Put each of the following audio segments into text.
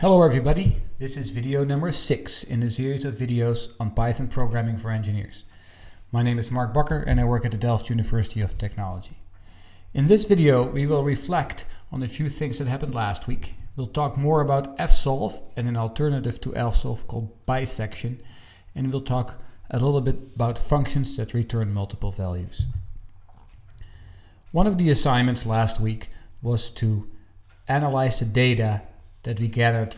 Hello everybody, this is video number 6 in a series of videos on Python programming for engineers. My name is Mark Bakker and I work at the Delft University of Technology. In this video we will reflect on a few things that happened last week. We'll talk more about fsolve and an alternative to fsolve called bisection, and we'll talk a little bit about functions that return multiple values. One of the assignments last week was to analyze the data that we gathered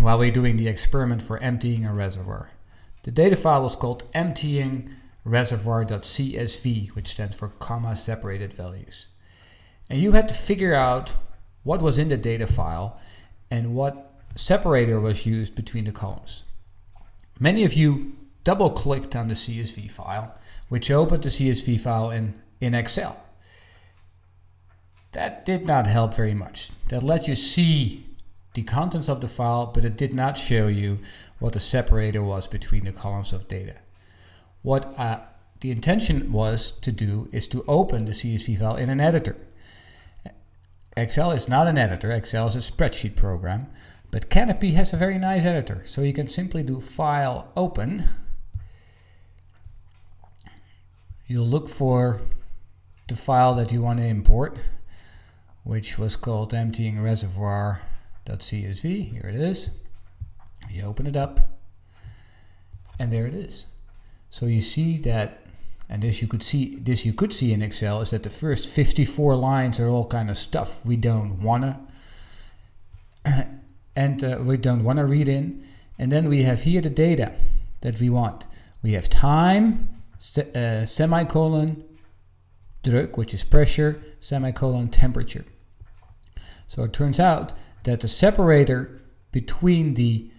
while we're doing the experiment for emptying a reservoir. The data file was called emptyingreservoir.csv, which stands for comma separated values. And you had to figure out what was in the data file and what separator was used between the columns. Many of you double-clicked on the CSV file, which opened the CSV file in Excel. That did not help very much. That let you see the contents of the file, but it did not show you what the separator was between the columns of data. What the intention was to do is to open the CSV file in an editor. Excel is not an editor, Excel is a spreadsheet program, but Canopy has a very nice editor. So you can simply do File, Open. You'll look for the file that you want to import, which was called emptyingreservoir.csv. Here it is. You open it up and there it is. So you see that, and this you could see in Excel, is that the first 54 lines are all kind of stuff we don't wanna read in. And then we have here the data that we want. We have time, semicolon, druk, which is pressure, semicolon, temperature. So it turns out that the separator between the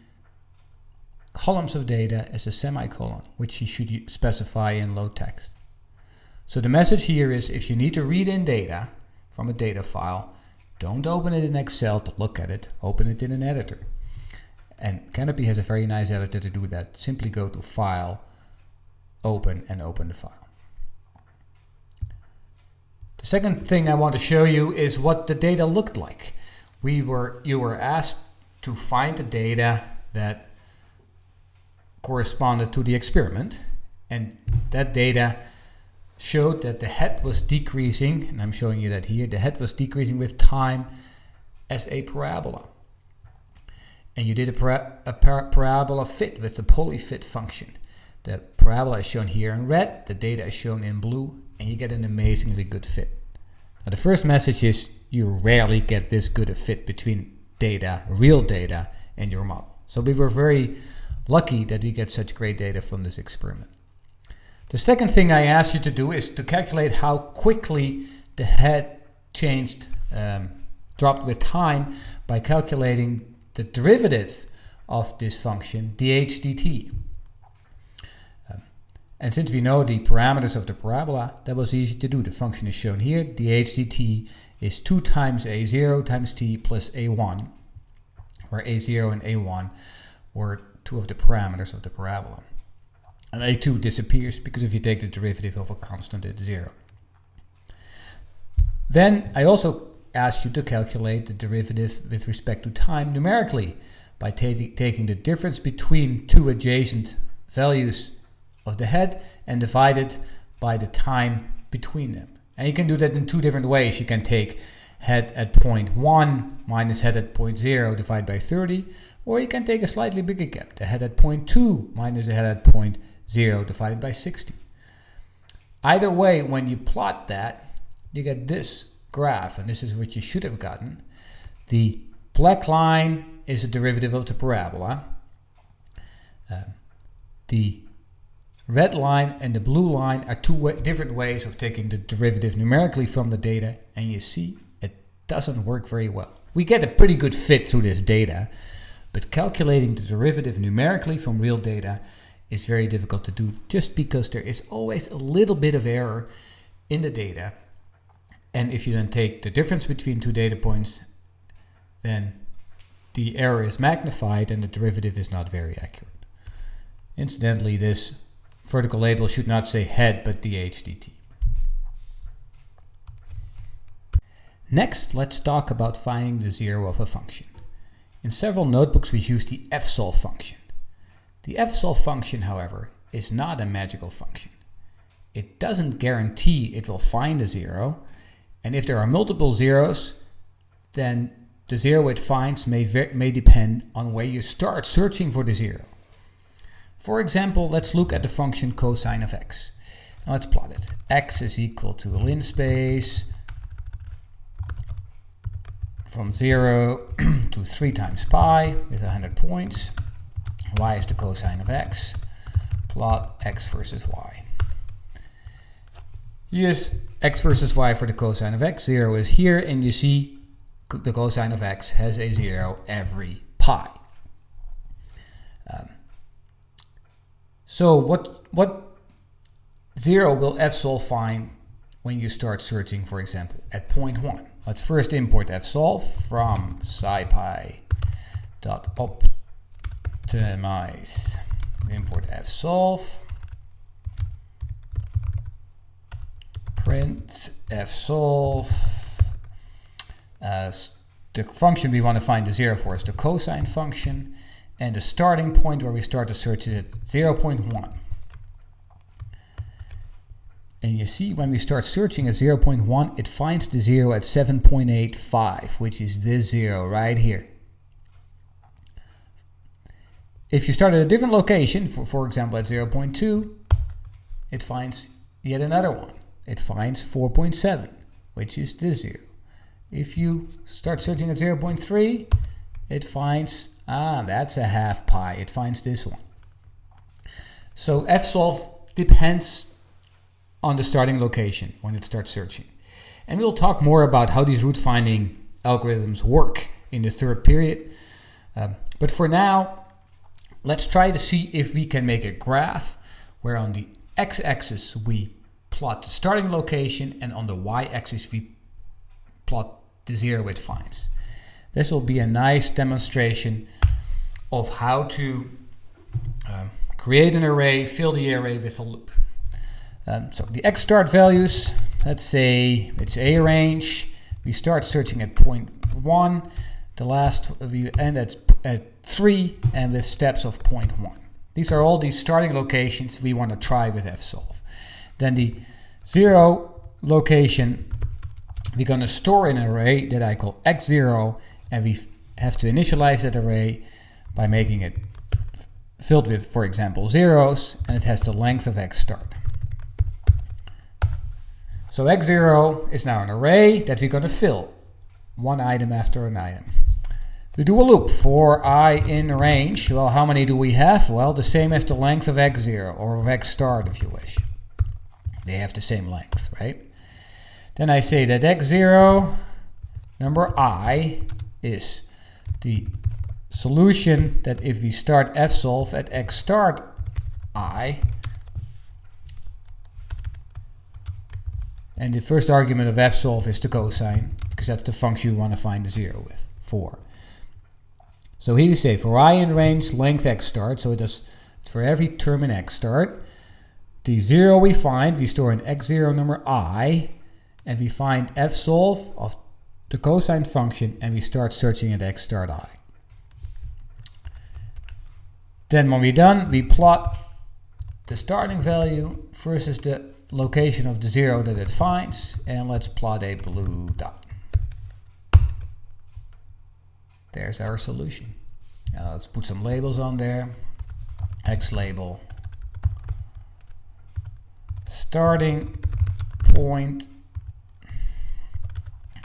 columns of data is a semicolon, which you should specify in low text. So the message here is, if you need to read in data from a data file, don't open it in Excel to look at it, open it in an editor. And Canopy has a very nice editor to do that. Simply go to File, Open, and open the file. The second thing I want to show you is what the data looked like. You were asked to find the data that corresponded to the experiment, and that data showed that the head was decreasing, and I'm showing you that here. The head was decreasing with time as a parabola. And you did a parabola fit with the polyfit function. The parabola is shown here in red, the data is shown in blue, and you get an amazingly good fit. Now the first message is you rarely get this good a fit between data, real data, and your model. So we were very lucky that we get such great data from this experiment. The second thing I asked you to do is to calculate how quickly the head dropped with time by calculating the derivative of this function, dh dt. And since we know the parameters of the parabola, that was easy to do. The function is shown here. Dh dt is 2 times a0 times t plus a1, where a0 and a1 were 2 of the parameters of the parabola. And a2 disappears because if you take the derivative of a constant, it's 0. Then I also asked you to calculate the derivative with respect to time numerically by taking the difference between 2 adjacent values of the head and divide it by the time between them. And you can do that in 2 different ways. You can take head at point 1 minus head at point 0 divided by 30, or you can take a slightly bigger gap, the head at point 2 minus the head at point 0 divided by 60. Either way, when you plot that, you get this graph, and this is what you should have gotten. The black line is a derivative of the parabola. The red line and the blue line are 2 different ways of taking the derivative numerically from the data, and you see it doesn't work very well. We get a pretty good fit through this data, but calculating the derivative numerically from real data is very difficult to do, just because there is always a little bit of error in the data. And if you then take the difference between 2 data points, then the error is magnified and the derivative is not very accurate. Incidentally, this vertical label should not say head, but dh dt. Next, let's talk about finding the zero of a function. In several notebooks we use the fsolve function. The fsolve function, however, is not a magical function. It doesn't guarantee it will find a zero, and if there are multiple zeros, then the zero it finds may depend on where you start searching for the zero. For example, let's look at the function cosine of x. Now let's plot it. X is equal to linspace from 0 to 3 times pi with 100 points. Y is the cosine of x. Plot x versus y. Here's x versus y for the cosine of x. 0 is here, and you see the cosine of x has a 0 every pi. So what 0 will fsolve find when you start searching, for example, at point 1? Let's first import fsolve from scipy.optimize. Import fsolve. Print fsolve. The function we want to find the 0 for is the cosine function, and the starting point where we start the search is at 0.1. And you see when we start searching at 0.1, it finds the 0 at 7.85, which is this 0 right here. If you start at a different location, for example at 0.2, it finds yet another one. It finds 4.7, which is this 0. If you start searching at 0.3, it finds, that's a half pi. It finds this one. So fsolve depends on the starting location when it starts searching. And we'll talk more about how these root finding algorithms work in the third period. But for now, let's try to see if we can make a graph where on the x-axis we plot the starting location and on the y-axis we plot the 0 it finds. This will be a nice demonstration of how to create an array, fill the array with a loop. So the x start values, let's say it's a range. We start searching at point 1. The last we end at 3 and with steps of point 1. These are all these starting locations we want to try with fsolve. Then the 0 location we're going to store in an array that I call x0, and we have to initialize that array by making it filled with, for example, zeros, and it has the length of x start. So x0 is now an array that we're going to fill one item after an item. We do a loop for I in range. Well, how many do we have? Well, the same as the length of x0 or of x start if you wish. They have the same length, right? Then I say that x0 number I is the solution that if we start fsolve at x start I, and the first argument of fsolve is the cosine, because that's the function we want to find the 0 with, 4. So here you say for I in range length x start, so it does for every term in x start. The 0 we find, we store in x0 number I, and we find fsolve of the cosine function, and we start searching at x start I. Then when we're done, we plot the starting value versus the location of the 0 that it finds, and let's plot a blue dot. There's our solution. Now let's put some labels on there. X label, starting point,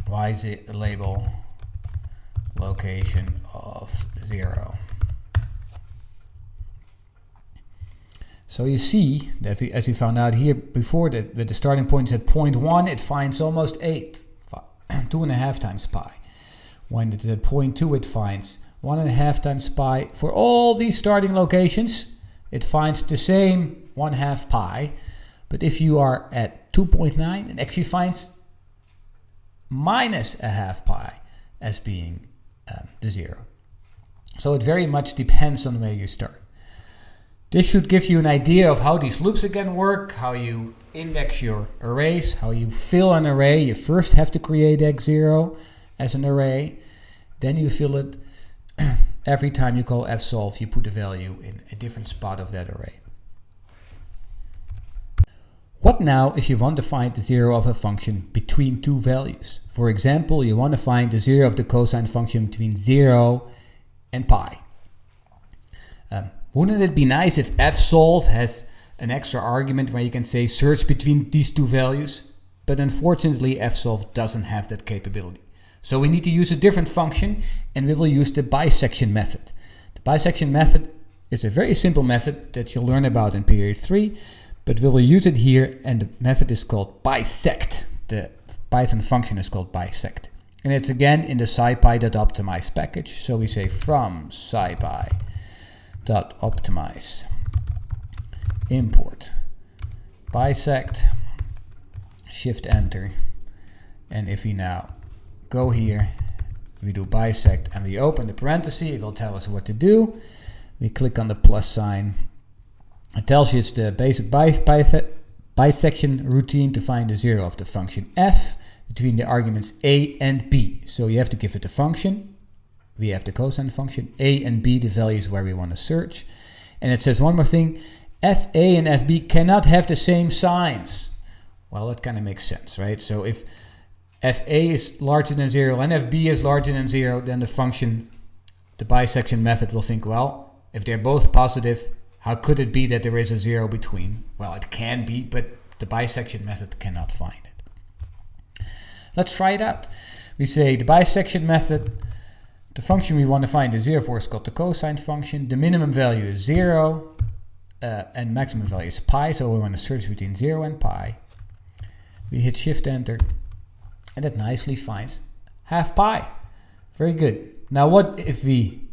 Y label, location of 0. So you see that as we found out here before, that with the starting point is at point 1, it finds almost 8, 2.5 times pi. When it's at point 2, it finds 1.5 times pi. For all these starting locations, it finds the same 1/2 pi. But if you are at 2.9, it actually finds minus 1/2 pi as being the 0. So it very much depends on where you start. This should give you an idea of how these loops again work, how you index your arrays, how you fill an array. You first have to create x0 as an array, then you fill it every time you call fsolve, you put a value in a different spot of that array. What now if you want to find the zero of a function between two values? For example, you want to find the zero of the cosine function between 0 and pi. Wouldn't it be nice if fsolve has an extra argument where you can say search between these two values? But unfortunately, fsolve doesn't have that capability. So we need to use a different function, and we will use the bisection method. The bisection method is a very simple method that you'll learn about in period 3, but we will use it here, and the method is called bisect. The Python function is called bisect. And it's again in the scipy.optimize package. So we say from scipy.optimize import bisect, shift enter, and if we now go here, we do bisect and we open the parenthesis, it will tell us what to do. We click on the plus sign. It tells you it's the basic bisection routine to find the zero of the function f between the arguments a and b. So you have to give it a function. We have the cosine function, a and b, the values where we want to search. And it says one more thing, fa and fb cannot have the same signs. Well, that kind of makes sense, right? So if fa is larger than 0 and fb is larger than 0, then the function, the bisection method will think, well, if they're both positive, how could it be that there is a 0 between? Well, it can be, but the bisection method cannot find it. Let's try it out. We say the bisection method, the function we want to find the 0 for is called the cosine function. The minimum value is 0 and maximum value is pi, so we want to search between 0 and pi. We hit shift enter, and that nicely finds half pi. Very good. Now what if we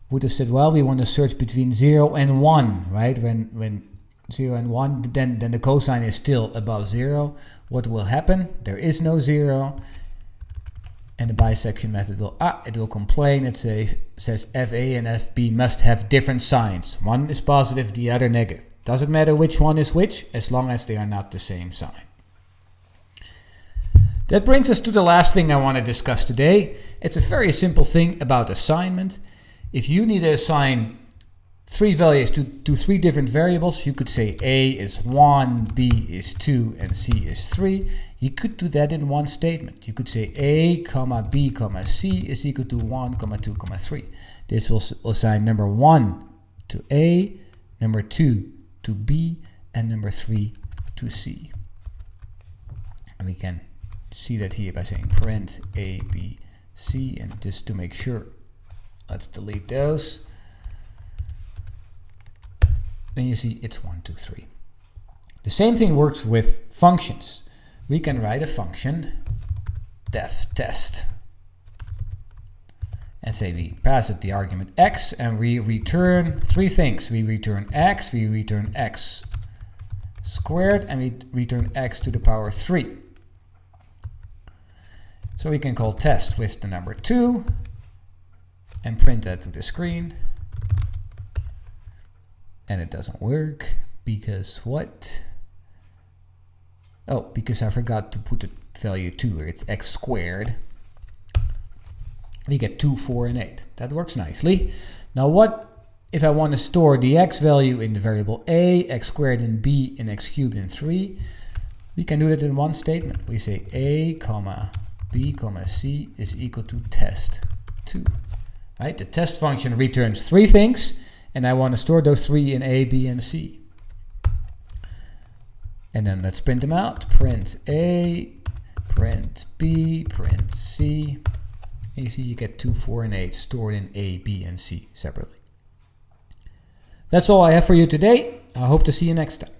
would have said, well, we want to search between 0 and 1, right? When 0 and 1, then the cosine is still above 0. What will happen? There is no 0. And the bisection method will, it will complain. It says fa and fb must have different signs. One is positive, the other negative. Doesn't matter which one is which, as long as they are not the same sign. That brings us to the last thing I want to discuss today. It's a very simple thing about assignment. If you need to assign 3 values to 3 different variables, you could say a is 1, b is 2, and c is 3. You could do that in one statement. You could say a, comma, b, comma, c is equal to 1, comma, 2, comma, 3. This will assign number 1 to a, number 2 to b, and number 3 to c. And we can see that here by saying print a, b, c, and just to make sure, let's delete those. Then you see it's 1, 2, 3. The same thing works with functions. We can write a function def test and say we pass it the argument x and we return 3 things. We return x, we return x squared, and we return x to the power 3. So we can call test with the number 2 and print that to the screen. And it doesn't work because what? Oh, because I forgot to put the value 2 where it's x squared. We get 2, 4, and 8. That works nicely. Now what if I want to store the x value in the variable a, x squared in b, and x cubed in 3? We can do that in one statement. We say a, comma, b, comma, c is equal to test 2. Right? The test function returns 3 things, and I want to store those 3 in a, b, and c. And then let's print them out. Print a, print b, print c. And you see you get 2, 4, and 8 stored in a, b, and c separately. That's all I have for you today. I hope to see you next time.